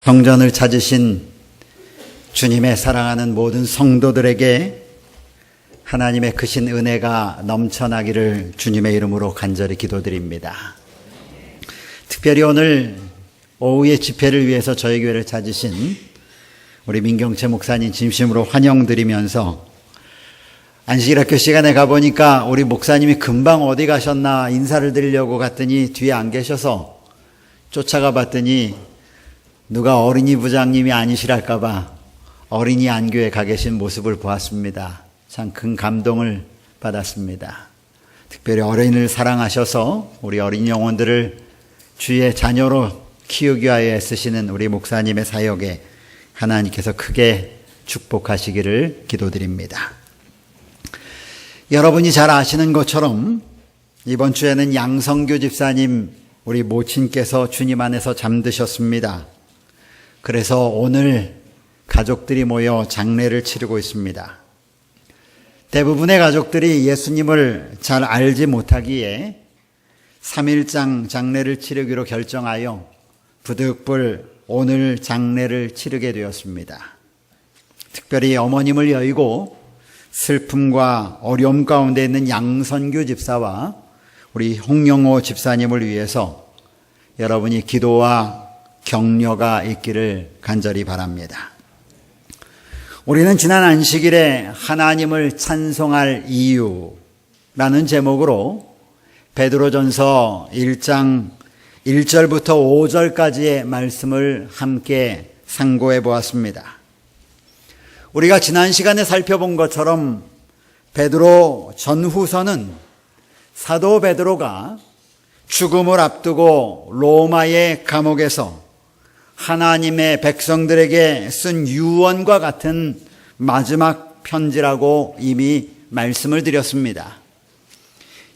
성전을 찾으신 주님의 사랑하는 모든 성도들에게 하나님의 크신 은혜가 넘쳐나기를 주님의 이름으로 간절히 기도드립니다. 특별히 오늘 오후의 집회를 위해서 저희 교회를 찾으신 우리 민경채 목사님 진심으로 환영드리면서 안식일학교 시간에 가보니까 우리 목사님이 금방 어디 가셨나 인사를 드리려고 갔더니 뒤에 안 계셔서 쫓아가 봤더니 누가 어린이 부장님이 아니시랄까봐 어린이 안교에 가 계신 모습을 보았습니다. 참 큰 감동을 받았습니다. 특별히 어린이를 사랑하셔서 우리 어린 영혼들을 주의 자녀로 키우기 위하여 애쓰시는 우리 목사님의 사역에 하나님께서 크게 축복하시기를 기도드립니다. 여러분이 잘 아시는 것처럼 이번 주에는 양성규 집사님 우리 모친께서 주님 안에서 잠드셨습니다. 그래서 오늘 가족들이 모여 장례를 치르고 있습니다. 대부분의 가족들이 예수님을 잘 알지 못하기에 3일장 장례를 치르기로 결정하여 부득불 오늘 장례를 치르게 되었습니다. 특별히 어머님을 여의고 슬픔과 어려움 가운데 있는 양선규 집사와 우리 홍영호 집사님을 위해서 여러분이 기도와 격려가 있기를 간절히 바랍니다. 우리는 지난 안식일에 하나님을 찬송할 이유라는 제목으로 베드로전서 1장 1절부터 5절까지의 말씀을 함께 상고해 보았습니다. 우리가 지난 시간에 살펴본 것처럼 베드로 전후서는 사도 베드로가 죽음을 앞두고 로마의 감옥에서 하나님의 백성들에게 쓴 유언과 같은 마지막 편지라고 이미 말씀을 드렸습니다.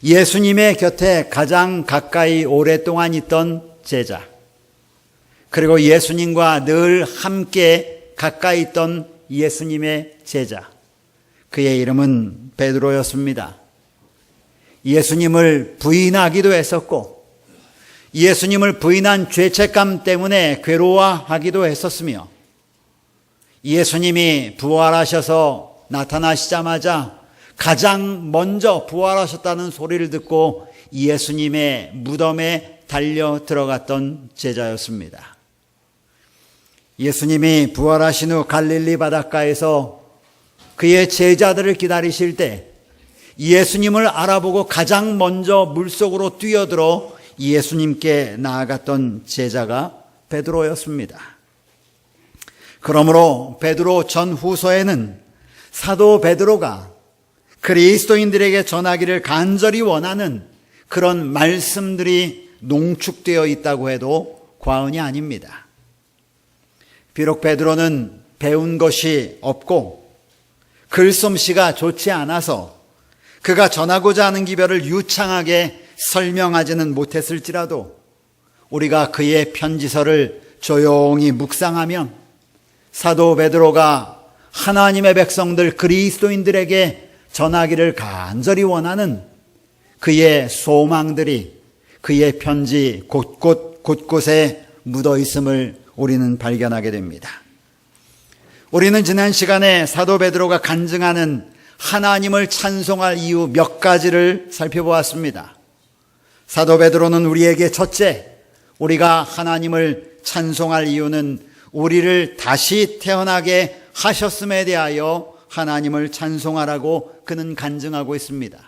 예수님의 곁에 가장 가까이 오랫동안 있던 제자, 그리고 예수님과 늘 함께 가까이 있던 예수님의 제자, 그의 이름은 베드로였습니다. 예수님을 부인하기도 했었고 예수님을 부인한 죄책감 때문에 괴로워하기도 했었으며 예수님이 부활하셔서 나타나시자마자 가장 먼저 부활하셨다는 소리를 듣고 예수님의 무덤에 달려 들어갔던 제자였습니다. 예수님이 부활하신 후 갈릴리 바닷가에서 그의 제자들을 기다리실 때 예수님을 알아보고 가장 먼저 물속으로 뛰어들어 예수님께 나아갔던 제자가 베드로였습니다. 그러므로 베드로 전후서에는 사도 베드로가 그리스도인들에게 전하기를 간절히 원하는 그런 말씀들이 농축되어 있다고 해도 과언이 아닙니다. 비록 베드로는 배운 것이 없고 글솜씨가 좋지 않아서 그가 전하고자 하는 기별을 유창하게 설명하지는 못했을지라도 우리가 그의 편지서를 조용히 묵상하면 사도 베드로가 하나님의 백성들 그리스도인들에게 전하기를 간절히 원하는 그의 소망들이 그의 편지 곳곳에 묻어 있음을 우리는 발견하게 됩니다. 우리는 지난 시간에 사도 베드로가 간증하는 하나님을 찬송할 이유 몇 가지를 살펴보았습니다. 사도 베드로는 우리에게 첫째, 우리가 하나님을 찬송할 이유는 우리를 다시 태어나게 하셨음에 대하여 하나님을 찬송하라고 그는 간증하고 있습니다.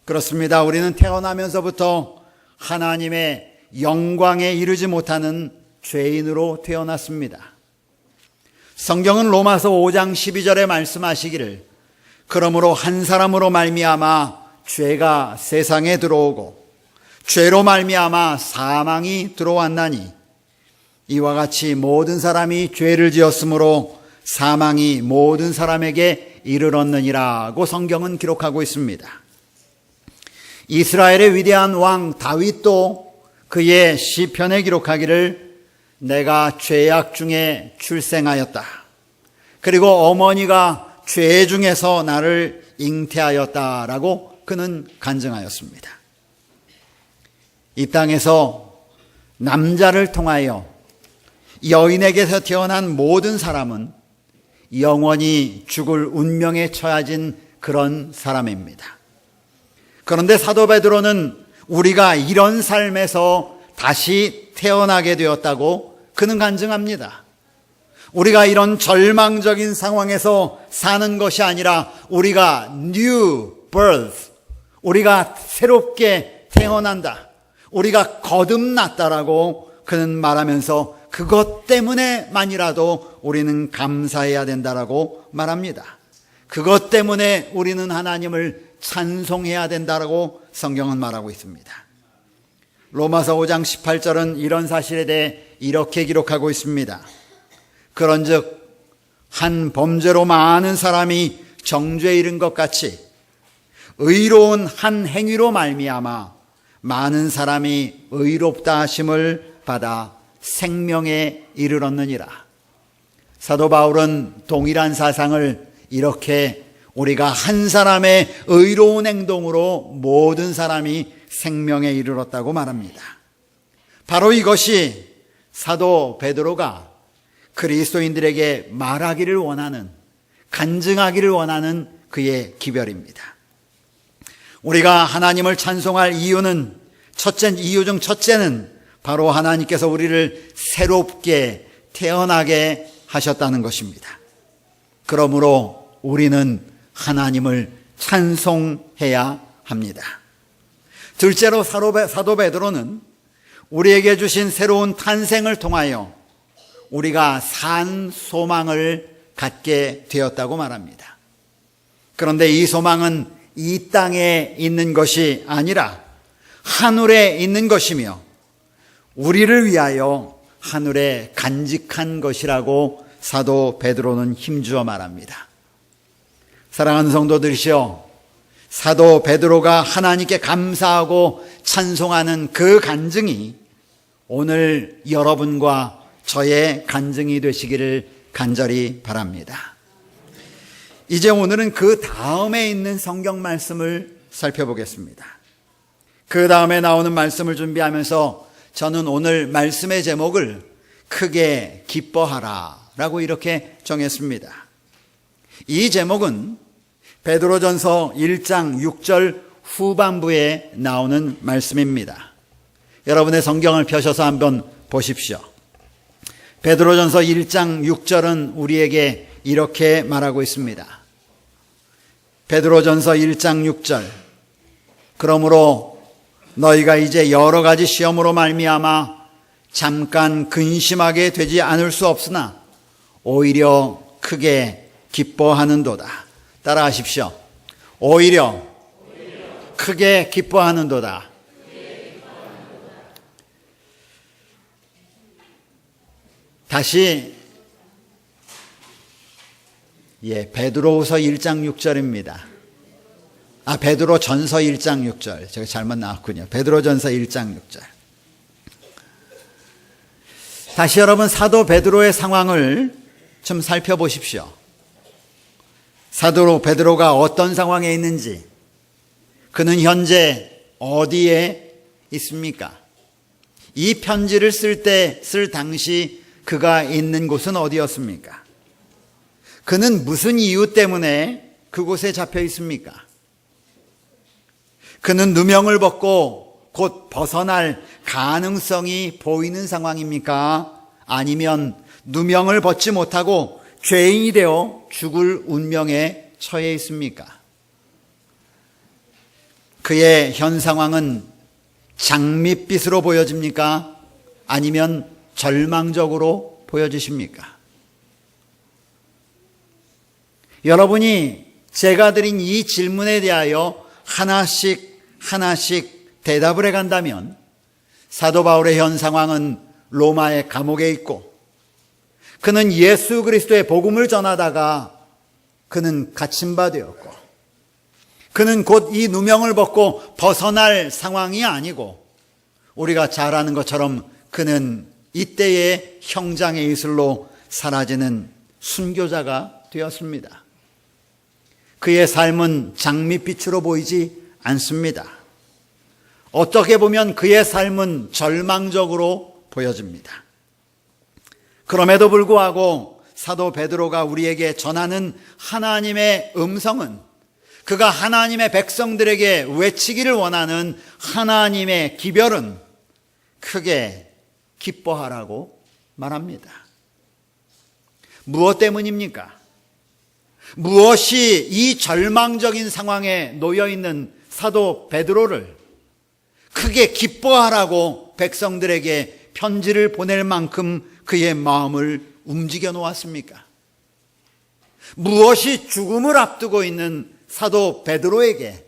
그렇습니다. 우리는 태어나면서부터 하나님의 영광에 이르지 못하는 죄인으로 태어났습니다. 성경은 로마서 5장 12절에 말씀하시기를 그러므로 한 사람으로 말미암아 죄가 세상에 들어오고 죄로 말미암아 사망이 들어왔나니 이와 같이 모든 사람이 죄를 지었으므로 사망이 모든 사람에게 이르렀느니라고 성경은 기록하고 있습니다. 이스라엘의 위대한 왕 다윗도 그의 시편에 기록하기를 내가 죄악 중에 출생하였다. 그리고 어머니가 죄 중에서 나를 잉태하였다라고 그는 간증하였습니다. 이 땅에서 남자를 통하여 여인에게서 태어난 모든 사람은 영원히 죽을 운명에 처해진 그런 사람입니다. 그런데 사도 베드로는 우리가 이런 삶에서 다시 태어나게 되었다고 그는 간증합니다. 우리가 이런 절망적인 상황에서 사는 것이 아니라 우리가 new birth, 우리가 새롭게 태어난다, 우리가 거듭났다라고 그는 말하면서 그것 때문에만이라도 우리는 감사해야 된다라고 말합니다. 그것 때문에 우리는 하나님을 찬송해야 된다라고 성경은 말하고 있습니다. 로마서 5장 18절은 이런 사실에 대해 이렇게 기록하고 있습니다. 그런즉 한 범죄로 많은 사람이 정죄에 이른 것 같이 의로운 한 행위로 말미암아 많은 사람이 의롭다 하심을 받아 생명에 이르렀느니라. 사도 바울은 동일한 사상을 이렇게 우리가 한 사람의 의로운 행동으로 모든 사람이 생명에 이르렀다고 말합니다. 바로 이것이 사도 베드로가 그리스도인들에게 말하기를 원하는, 간증하기를 원하는 그의 기별입니다. 우리가 하나님을 찬송할 이유는 이유 중 첫째는 바로 하나님께서 우리를 새롭게 태어나게 하셨다는 것입니다. 그러므로 우리는 하나님을 찬송해야 합니다. 둘째로 사도 베드로는 우리에게 주신 새로운 탄생을 통하여 우리가 산 소망을 갖게 되었다고 말합니다. 그런데 이 소망은 이 땅에 있는 것이 아니라 하늘에 있는 것이며 우리를 위하여 하늘에 간직한 것이라고 사도 베드로는 힘주어 말합니다. 사랑하는 성도들이시여, 사도 베드로가 하나님께 감사하고 찬송하는 그 간증이 오늘 여러분과 저의 간증이 되시기를 간절히 바랍니다. 이제 오늘은 그 다음에 있는 성경 말씀을 살펴보겠습니다. 그 다음에 나오는 말씀을 준비하면서 저는 오늘 말씀의 제목을 크게 기뻐하라 라고 이렇게 정했습니다. 이 제목은 베드로전서 1장 6절 후반부에 나오는 말씀입니다. 여러분의 성경을 펴셔서 한번 보십시오. 베드로전서 1장 6절은 우리에게 이렇게 말하고 있습니다. 베드로전서 1장 6절, 그러므로 너희가 이제 여러 가지 시험으로 말미암아 잠깐 근심하게 되지 않을 수 없으나 오히려 크게 기뻐하는도다. 따라하십시오. 오히려 크게 기뻐하는도다. 다시 베드로후서 1장 6절입니다. 베드로전서 1장 6절. 제가 잘못 나왔군요. 베드로전서 1장 6절. 다시 여러분 사도 베드로의 상황을 좀 살펴보십시오. 사도 베드로가 어떤 상황에 있는지, 그는 현재 어디에 있습니까? 이 편지를 쓸 당시 그가 있는 곳은 어디였습니까? 그는 무슨 이유 때문에 그곳에 잡혀 있습니까? 그는 누명을 벗고 곧 벗어날 가능성이 보이는 상황입니까? 아니면 누명을 벗지 못하고 죄인이 되어 죽을 운명에 처해 있습니까? 그의 현 상황은 장밋빛으로 보여집니까? 아니면 절망적으로 보여지십니까? 여러분이 제가 드린 이 질문에 대하여 하나씩 대답을 해간다면 사도 바울의 현 상황은 로마의 감옥에 있고 그는 예수 그리스도의 복음을 전하다가 그는 갇힌 바 되었고 그는 곧 이 누명을 벗고 벗어날 상황이 아니고 우리가 잘 아는 것처럼 그는 이때의 형장의 이슬로 사라지는 순교자가 되었습니다. 그의 삶은 장밋빛으로 보이지 않습니다. 어떻게 보면 그의 삶은 절망적으로 보여집니다. 그럼에도 불구하고 사도 베드로가 우리에게 전하는 하나님의 음성은, 그가 하나님의 백성들에게 외치기를 원하는 하나님의 기별은 크게 기뻐하라고 말합니다. 무엇 때문입니까? 무엇이 이 절망적인 상황에 놓여있는 사도 베드로를 크게 기뻐하라고 백성들에게 편지를 보낼 만큼 그의 마음을 움직여 놓았습니까? 무엇이 죽음을 앞두고 있는 사도 베드로에게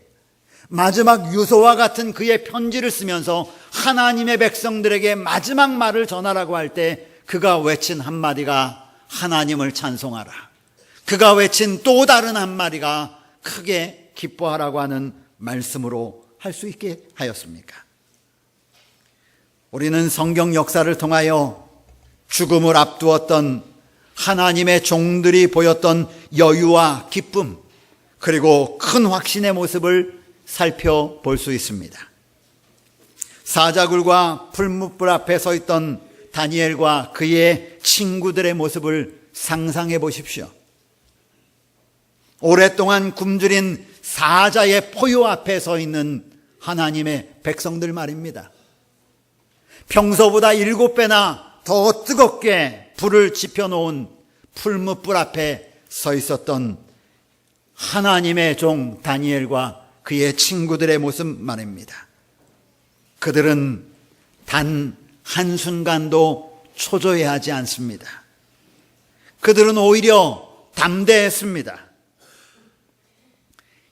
마지막 유서와 같은 그의 편지를 쓰면서 하나님의 백성들에게 마지막 말을 전하라고 할 때 그가 외친 한마디가 하나님을 찬송하라, 그가 외친 또 다른 한마디가 크게 기뻐하라고 하는 말씀으로 할 수 있게 하였습니까? 우리는 성경 역사를 통하여 죽음을 앞두었던 하나님의 종들이 보였던 여유와 기쁨, 그리고 큰 확신의 모습을 살펴볼 수 있습니다. 사자굴과 풀무불 앞에 서 있던 다니엘과 그의 친구들의 모습을 상상해 보십시오. 오랫동안 굶주린 사자의 포효 앞에 서 있는 하나님의 백성들 말입니다. 평소보다 7배나 더 뜨겁게 불을 지펴놓은 풀무불 앞에 서 있었던 하나님의 종 다니엘과 그의 친구들의 모습 말입니다. 그들은 단 한순간도 초조해하지 않습니다. 그들은 오히려 담대했습니다.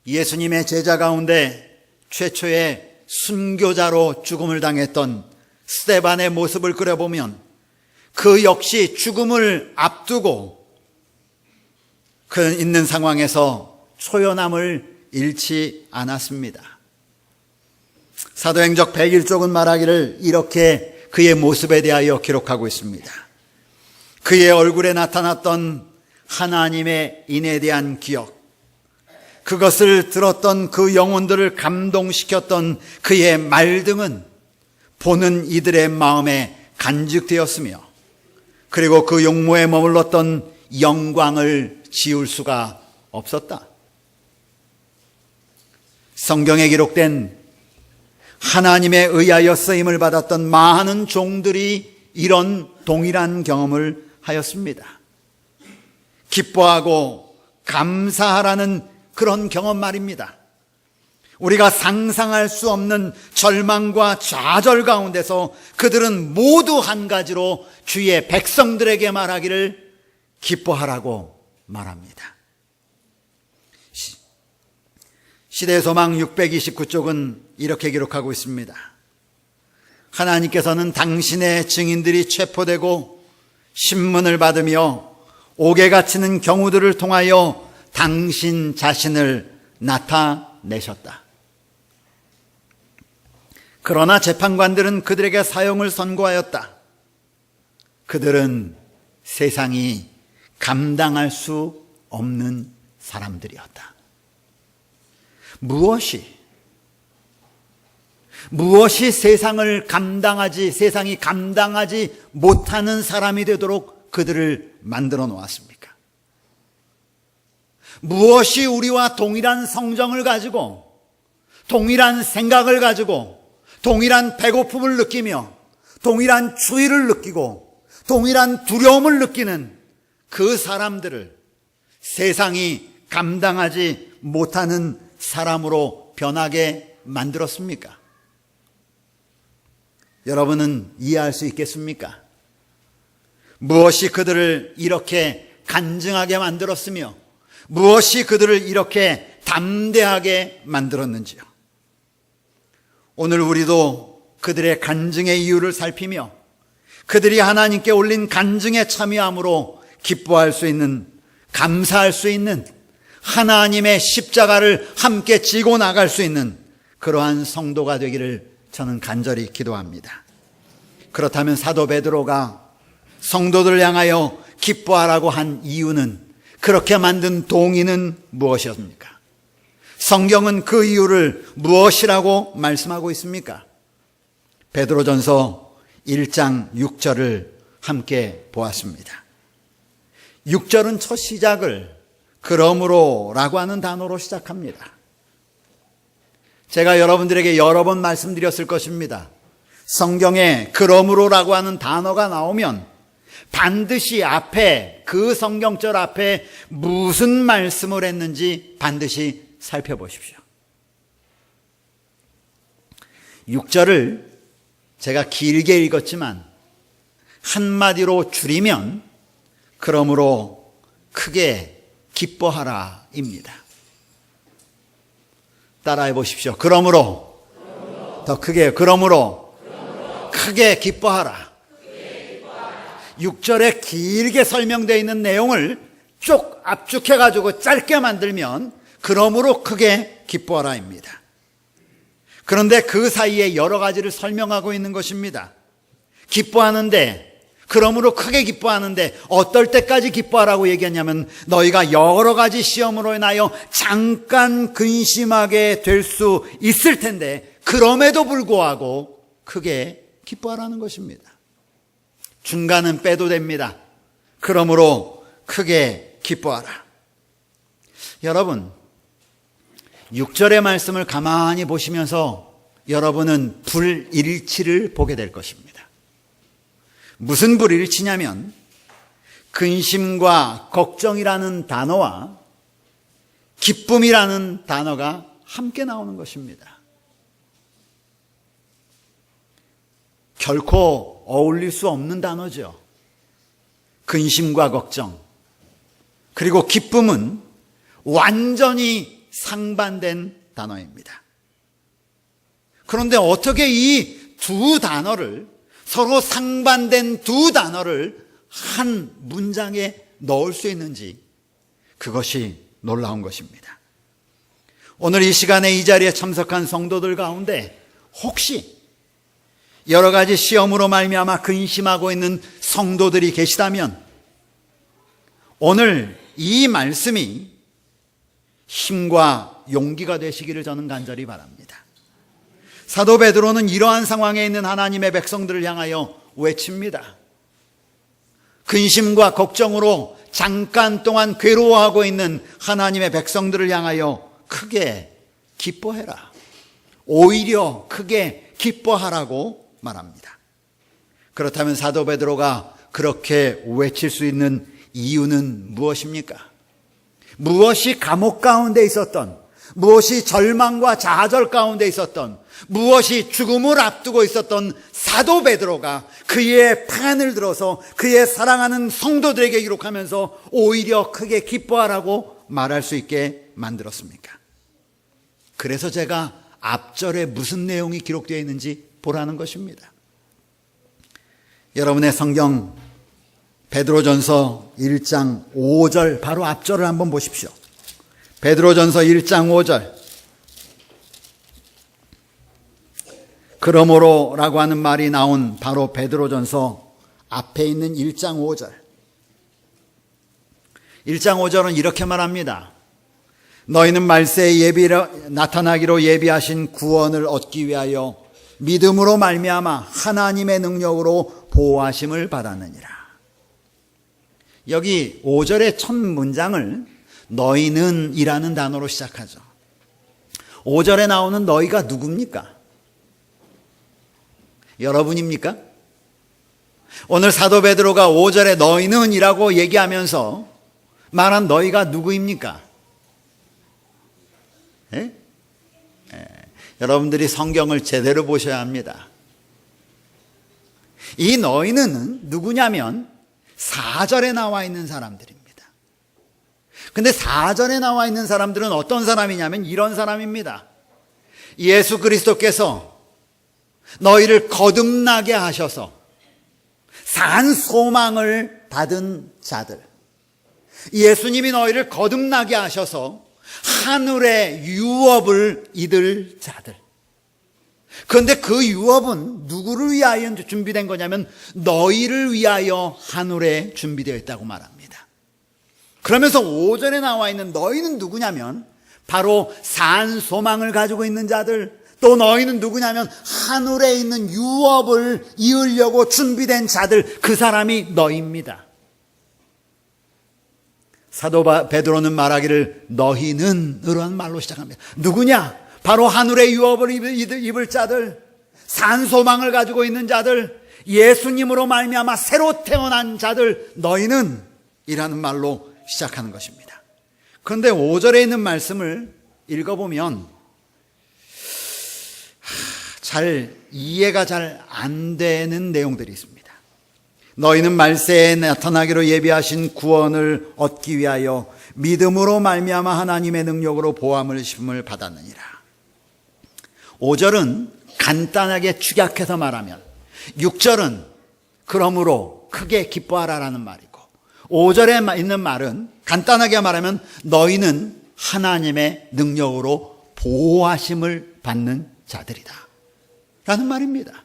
예수님의 제자 가운데 최초의 순교자로 죽음을 당했던 스데반의 모습을 그려보면 그 역시 죽음을 앞두고 그 있는 상황에서 초연함을 잃지 않았습니다. 사도행적 101쪽은 말하기를 이렇게 그의 모습에 대하여 기록하고 있습니다. 그의 얼굴에 나타났던 하나님의 인에 대한 기억, 그것을 들었던 그 영혼들을 감동시켰던 그의 말 등은 보는 이들의 마음에 간직되었으며, 그리고 그 용모에 머물렀던 영광을 지울 수가 없었다. 성경에 기록된 하나님에 의하여 쓰임을 받았던 많은 종들이 이런 동일한 경험을 하였습니다. 기뻐하고 감사하라는 그런 경험 말입니다. 우리가 상상할 수 없는 절망과 좌절 가운데서 그들은 모두 한 가지로 주의 백성들에게 말하기를 기뻐하라고 말합니다. 시대소망 629쪽은 이렇게 기록하고 있습니다. 하나님께서는 당신의 증인들이 체포되고 신문을 받으며 옥에 갇히는 경우들을 통하여 당신 자신을 나타내셨다. 그러나 재판관들은 그들에게 사형을 선고하였다. 그들은 세상이 감당할 수 없는 사람들이었다. 무엇이 세상이 감당하지 못하는 사람이 되도록 그들을 만들어 놓았습니까? 무엇이 우리와 동일한 성정을 가지고, 동일한 생각을 가지고, 동일한 배고픔을 느끼며, 동일한 추위를 느끼고, 동일한 두려움을 느끼는 그 사람들을 세상이 감당하지 못하는 사람으로 변하게 만들었습니까? 여러분은 이해할 수 있겠습니까? 무엇이 그들을 이렇게 간증하게 만들었으며 무엇이 그들을 이렇게 담대하게 만들었는지요. 오늘 우리도 그들의 간증의 이유를 살피며 그들이 하나님께 올린 간증에 참여함으로 기뻐할 수 있는, 감사할 수 있는, 하나님의 십자가를 함께 지고 나갈 수 있는 그러한 성도가 되기를 저는 간절히 기도합니다. 그렇다면 사도 베드로가 성도들을 향하여 기뻐하라고 한 이유는, 그렇게 만든 동의는 무엇이었습니까? 성경은 그 이유를 무엇이라고 말씀하고 있습니까? 베드로전서 1장 6절을 함께 보았습니다. 6절은 첫 시작을 그러므로 라고 하는 단어로 시작합니다. 제가 여러분들에게 여러 번 말씀드렸을 것입니다. 성경에 그러므로 라고 하는 단어가 나오면 반드시 앞에, 그 성경절 앞에 무슨 말씀을 했는지 반드시 살펴보십시오. 6절을 제가 길게 읽었지만 한마디로 줄이면 그러므로 크게 기뻐하라 입니다. 따라해 보십시오. 그러므로 더 크게, 그러므로 크게 기뻐하라. 6절에 길게 설명되어 있는 내용을 쭉 압축해가지고 짧게 만들면 그러므로 크게 기뻐하라입니다. 그런데 그 사이에 여러 가지를 설명하고 있는 것입니다. 기뻐하는데, 그러므로 크게 기뻐하는데 어떨 때까지 기뻐하라고 얘기하냐면 너희가 여러 가지 시험으로 인하여 잠깐 근심하게 될 수 있을 텐데 그럼에도 불구하고 크게 기뻐하라는 것입니다. 중간은 빼도 됩니다. 그러므로 크게 기뻐하라. 여러분, 6절의 말씀을 가만히 보시면서 여러분은 불일치를 보게 될 것입니다. 무슨 불일치냐면 근심과 걱정이라는 단어와 기쁨이라는 단어가 함께 나오는 것입니다. 결코 어울릴 수 없는 단어죠. 근심과 걱정, 그리고 기쁨은 완전히 상반된 단어입니다. 그런데 어떻게 이 두 단어를, 서로 상반된 두 단어를 한 문장에 넣을 수 있는지, 그것이 놀라운 것입니다. 오늘 이 시간에 이 자리에 참석한 성도들 가운데 혹시 여러 가지 시험으로 말미암아 근심하고 있는 성도들이 계시다면 오늘 이 말씀이 힘과 용기가 되시기를 저는 간절히 바랍니다. 사도 베드로는 이러한 상황에 있는 하나님의 백성들을 향하여 외칩니다. 근심과 걱정으로 잠깐 동안 괴로워하고 있는 하나님의 백성들을 향하여 크게 기뻐해라. 오히려 크게 기뻐하라고 말합니다. 그렇다면 사도 베드로가 그렇게 외칠 수 있는 이유는 무엇입니까? 무엇이 감옥 가운데 있었던, 무엇이 절망과 좌절 가운데 있었던, 무엇이 죽음을 앞두고 있었던 사도 베드로가 그의 판을 들어서 그의 사랑하는 성도들에게 기록하면서 오히려 크게 기뻐하라고 말할 수 있게 만들었습니까? 그래서 제가 앞절에 무슨 내용이 기록되어 있는지 보라는 것입니다. 여러분의 성경 베드로전서 1장 5절 바로 앞절을 한번 보십시오. 베드로전서 1장 5절. 그러므로 라고 하는 말이 나온 바로 베드로전서 앞에 있는 1장 5절. 1장 5절은 이렇게 말합니다. 너희는 말세에 나타나기로 예비하신 구원을 얻기 위하여 믿음으로 말미암아 하나님의 능력으로 보호하심을 받았느니라. 여기 5절의 첫 문장을 너희는 이라는 단어로 시작하죠. 5절에 나오는 너희가 누굽니까? 여러분입니까? 오늘 사도 베드로가 5절에 너희는 이라고 얘기하면서 말한 너희가 누구입니까? 예? 여러분들이 성경을 제대로 보셔야 합니다. 이 너희는 누구냐면 4절에 나와 있는 사람들입니다. 근데 4절에 나와 있는 사람들은 어떤 사람이냐면 이런 사람입니다. 예수 그리스도께서 너희를 거듭나게 하셔서 산 소망을 받은 자들, 예수님이 너희를 거듭나게 하셔서 하늘의 유업을 이들 자들. 그런데 그 유업은 누구를 위하여 준비된 거냐면 너희를 위하여 하늘에 준비되어 있다고 말합니다. 그러면서 5절에 나와 있는 너희는 누구냐면 바로 산 소망을 가지고 있는 자들, 또 너희는 누구냐면 하늘에 있는 유업을 이으려고 준비된 자들, 그 사람이 너희입니다. 사도 베드로는 말하기를 너희는 이런 말로 시작합니다. 누구냐? 바로 하늘의 유업을 입을 자들, 산 소망을 가지고 있는 자들, 예수님으로 말미암아 새로 태어난 자들, 너희는 이라는 말로 시작하는 것입니다. 그런데 5절에 있는 말씀을 읽어보면 이해가 잘 안 되는 내용들이 있습니다. 너희는 말세에 나타나기로 예비하신 구원을 얻기 위하여 믿음으로 말미암아 하나님의 능력으로 보함을 심을 받았느니라. 5절은 간단하게 축약해서 말하면, 6절은 그러므로 크게 기뻐하라라는 말이고, 5절에 있는 말은 간단하게 말하면 너희는 하나님의 능력으로 보호하심을 받는 자들이다 라는 말입니다.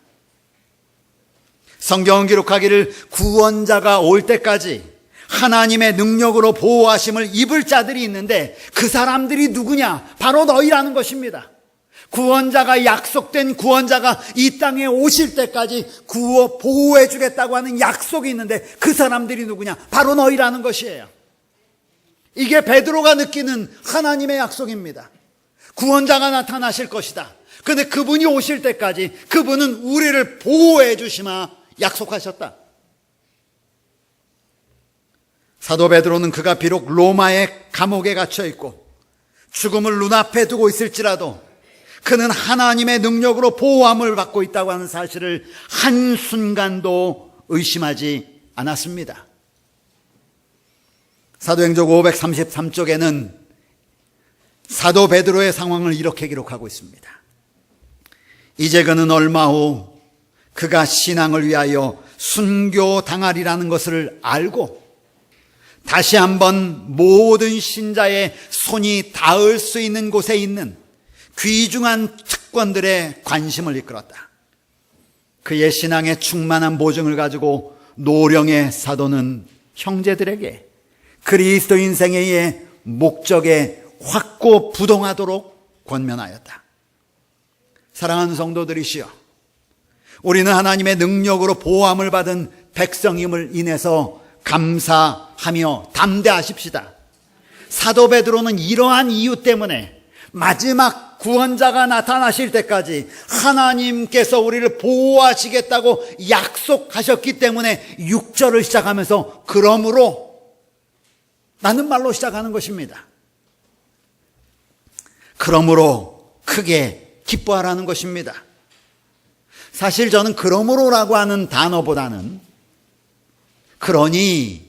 성경은 기록하기를 구원자가 올 때까지 하나님의 능력으로 보호하심을 입을 자들이 있는데, 그 사람들이 누구냐? 바로 너희라는 것입니다. 구원자가, 약속된 구원자가 이 땅에 오실 때까지 보호해 주겠다고 하는 약속이 있는데, 그 사람들이 누구냐? 바로 너희라는 것이에요. 이게 베드로가 느끼는 하나님의 약속입니다. 구원자가 나타나실 것이다. 그런데 그분이 오실 때까지 그분은 우리를 보호해 주시마 약속하셨다. 사도 베드로는 그가 비록 로마의 감옥에 갇혀 있고 죽음을 눈앞에 두고 있을지라도 그는 하나님의 능력으로 보호함을 받고 있다고 하는 사실을 한순간도 의심하지 않았습니다. 사도행전 533쪽에는 사도 베드로의 상황을 이렇게 기록하고 있습니다. 이제 그는 얼마 후 그가 신앙을 위하여 순교당하리라는 것을 알고 다시 한번 모든 신자의 손이 닿을 수 있는 곳에 있는 귀중한 특권들의 관심을 이끌었다. 그의 신앙의 충만한 보증을 가지고 노령의 사도는 형제들에게 그리스도 인생의 목적에 확고부동하도록 권면하였다. 사랑하는 성도들이시여, 우리는 하나님의 능력으로 보호함을 받은 백성임을 인해서 감사하며 담대하십시다. 사도 베드로는 이러한 이유 때문에 마지막 구원자가 나타나실 때까지 하나님께서 우리를 보호하시겠다고 약속하셨기 때문에 6절을 시작하면서 그러므로 라는 말로 시작하는 것입니다. 그러므로 크게 기뻐하라는 것입니다. 사실 저는 그러므로라고 하는 단어보다는 그러니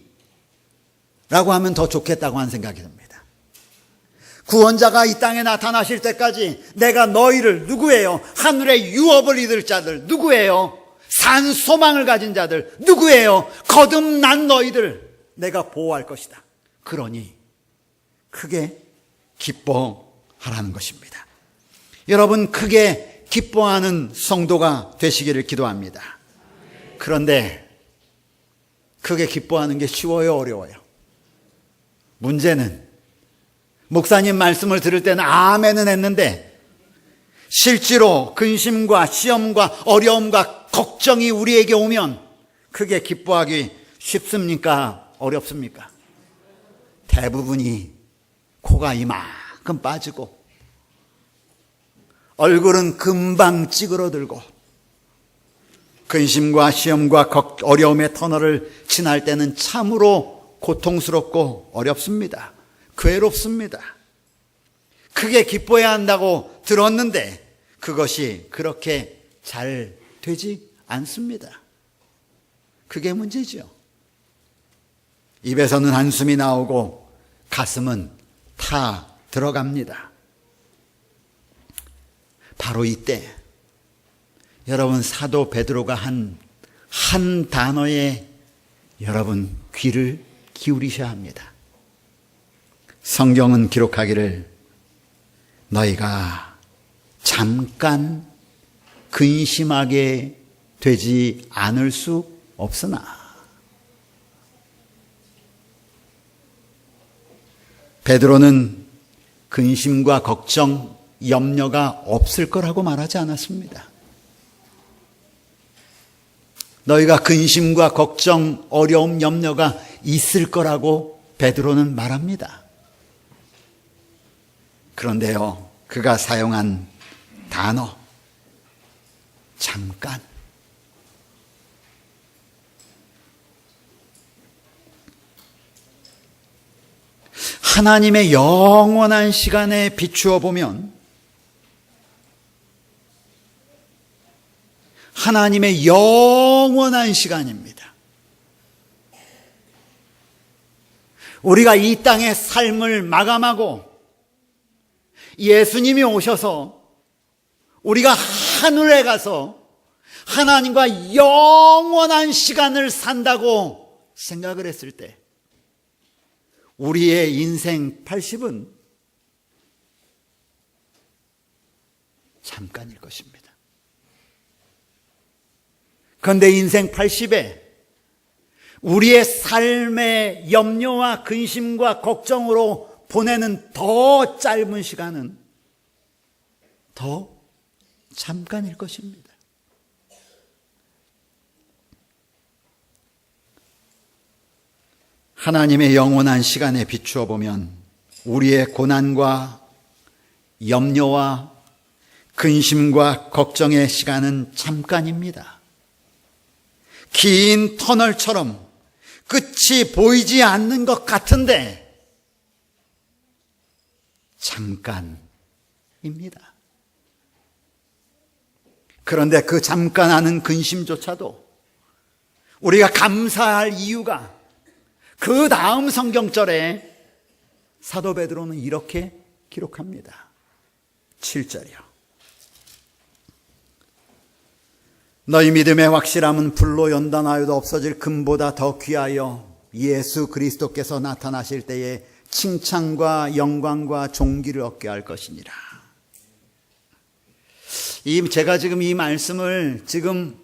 라고 하면 더 좋겠다고 하는 생각이 듭니다. 구원자가 이 땅에 나타나실 때까지 내가 너희를, 누구예요? 하늘의 유업을 이을 자들, 누구예요? 산 소망을 가진 자들, 누구예요? 거듭난 너희들 내가 보호할 것이다. 그러니 크게 기뻐하라는 것입니다. 여러분, 크게 기뻐하는 성도가 되시기를 기도합니다. 그런데 크게 기뻐하는 게 쉬워요, 어려워요? 문제는 목사님 말씀을 들을 때는 아멘은 했는데 실제로 근심과 시험과 어려움과 걱정이 우리에게 오면 크게 기뻐하기 쉽습니까? 어렵습니까? 대부분이 코가 이만큼 빠지고 얼굴은 금방 찌그러들고 근심과 시험과 어려움의 터널을 지날 때는 참으로 고통스럽고 어렵습니다. 괴롭습니다. 크게 기뻐해야 한다고 들었는데 그것이 그렇게 잘 되지 않습니다. 그게 문제죠. 입에서는 한숨이 나오고 가슴은 타 들어갑니다. 바로 이때 여러분, 사도 베드로가 한 단어에 여러분 귀를 기울이셔야 합니다. 성경은 기록하기를 너희가 잠깐 근심하게 되지 않을 수 없으나 베드로는 근심과 걱정, 염려가 없을 거라고 말하지 않았습니다. 너희가 근심과 걱정, 어려움, 염려가 있을 거라고 베드로는 말합니다. 그런데요, 그가 사용한 단어, 잠깐. 하나님의 영원한 시간에 비추어 보면 하나님의 영원한 시간입니다. 우리가 이 땅의 삶을 마감하고 예수님이 오셔서 우리가 하늘에 가서 하나님과 영원한 시간을 산다고 생각을 했을 때 우리의 인생 80은 잠깐일 것입니다. 그런데 인생 80에 우리의 삶의 염려와 근심과 걱정으로 보내는 더 짧은 시간은 더 잠깐일 것입니다. 하나님의 영원한 시간에 비추어 보면 우리의 고난과 염려와 근심과 걱정의 시간은 잠깐입니다. 긴 터널처럼 끝이 보이지 않는 것 같은데 잠깐입니다. 그런데 그 잠깐 하는 근심조차도 우리가 감사할 이유가 그 다음 성경절에 사도 베드로는 이렇게 기록합니다. 7절이요. 너희 믿음의 확실함은 불로 연단하여도 없어질 금보다 더 귀하여 예수 그리스도께서 나타나실 때에 칭찬과 영광과 존귀를 얻게 할 것이니라. 제가 지금 이 말씀을 지금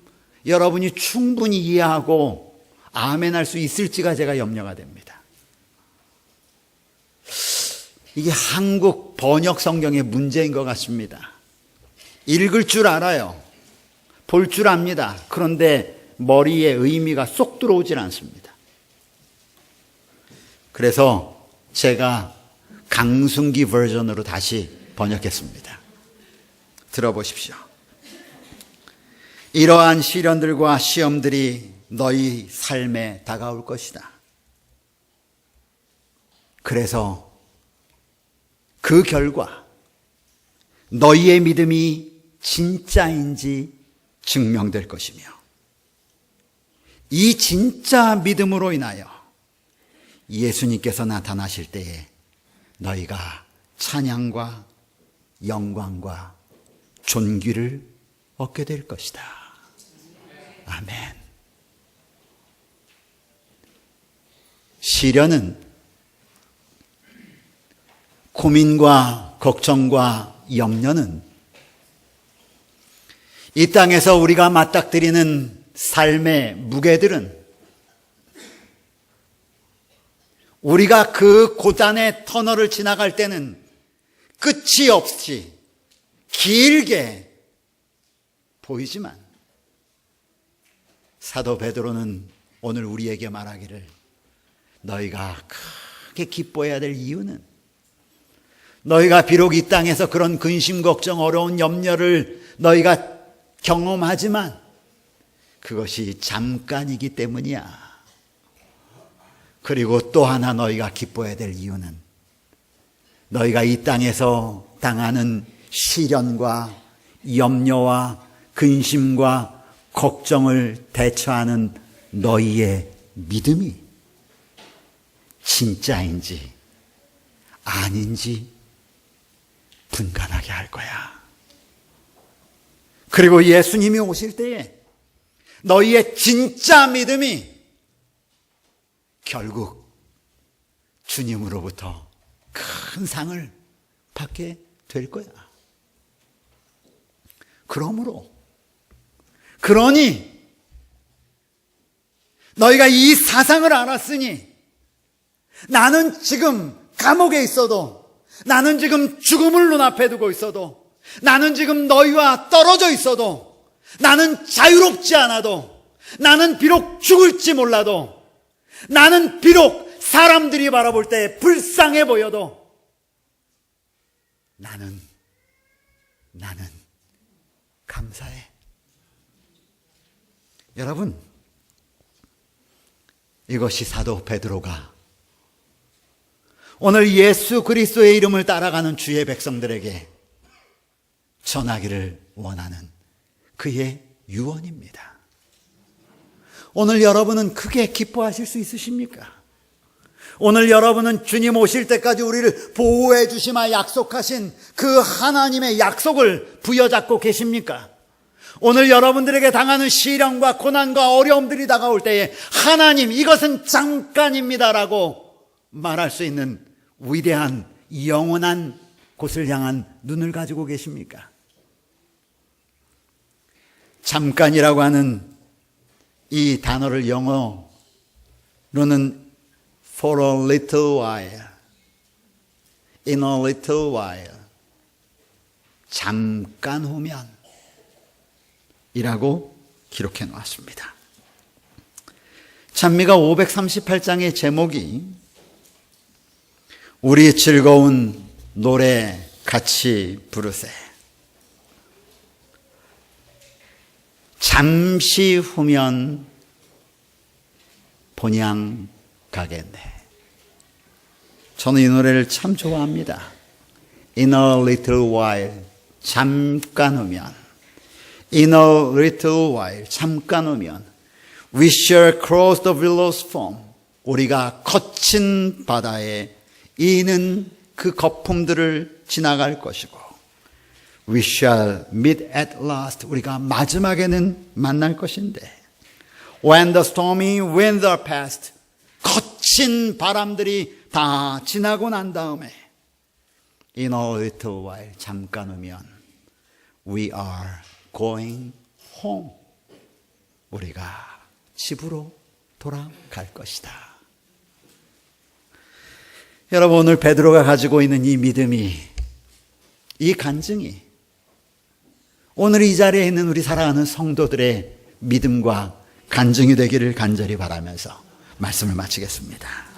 여러분이 충분히 이해하고 아멘할 수 있을지가 제가 염려가 됩니다. 이게 한국 번역 성경의 문제인 것 같습니다. 읽을 줄 알아요. 볼 줄 압니다. 그런데 머리에 의미가 쏙 들어오질 않습니다. 그래서 제가 강순기 버전으로 다시 번역했습니다. 들어보십시오. 이러한 시련들과 시험들이 너희 삶에 다가올 것이다. 그래서 그 결과 너희의 믿음이 진짜인지 증명될 것이며 이 진짜 믿음으로 인하여 예수님께서 나타나실 때에 너희가 찬양과 영광과 존귀를 얻게 될 것이다. 아멘. 시련은 고민과 걱정과 염려는 이 땅에서 우리가 맞닥뜨리는 삶의 무게들은 우리가 그 고단의 터널을 지나갈 때는 끝이 없이 길게 보이지만 사도 베드로는 오늘 우리에게 말하기를 너희가 크게 기뻐해야 될 이유는 너희가 비록 이 땅에서 그런 근심, 걱정, 어려운 염려를 너희가 경험하지만 그것이 잠깐이기 때문이야. 그리고 또 하나 너희가 기뻐해야 될 이유는 너희가 이 땅에서 당하는 시련과 염려와 근심과 걱정을 대처하는 너희의 믿음이 진짜인지 아닌지 분간하게 할 거야. 그리고 예수님이 오실 때에 너희의 진짜 믿음이 결국 주님으로부터 큰 상을 받게 될 거야. 그러니 너희가 이 사상을 알았으니 나는 지금 감옥에 있어도 나는 지금 죽음을 눈앞에 두고 있어도, 나는 지금 너희와 떨어져 있어도, 나는 자유롭지 않아도, 나는 비록 죽을지 몰라도, 나는 비록 사람들이 바라볼 때 불쌍해 보여도, 나는 감사해. 여러분, 이것이 사도 베드로가 오늘 예수 그리스도의 이름을 따라가는 주의 백성들에게 전하기를 원하는 그의 유언입니다. 오늘 여러분은 크게 기뻐하실 수 있으십니까? 오늘 여러분은 주님 오실 때까지 우리를 보호해 주시마 약속하신 그 하나님의 약속을 부여잡고 계십니까? 오늘 여러분들에게 당하는 시련과 고난과 어려움들이 다가올 때에 하나님, 이것은 잠깐입니다라고 말할 수 있는 위대한 영원한 곳을 향한 눈을 가지고 계십니까? 잠깐이라고 하는 이 단어를 영어로는 for a little while, in a little while, 잠깐 후면 이라고 기록해 놓았습니다. 찬미가 538장의 제목이 우리 즐거운 노래 같이 부르세. 잠시 후면 본향 가겠네. 저는 이 노래를 참 좋아합니다. In a little while, 잠깐 후면. In a little while, 잠깐 후면. We shall cross the billows foam. 우리가 거친 바다에 이는 그 거품들을 지나갈 것이고, We shall meet at last. 우리가 마지막에는 만날 것인데, When the stormy winds are past. 거친 바람들이 다 지나고 난 다음에 In a little while, 잠깐 후면 We are going home. 우리가 집으로 돌아갈 것이다. 여러분, 오늘 베드로가 가지고 있는 이 믿음이, 이 간증이 오늘 이 자리에 있는 우리 사랑하는 성도들의 믿음과 간증이 되기를 간절히 바라면서 말씀을 마치겠습니다.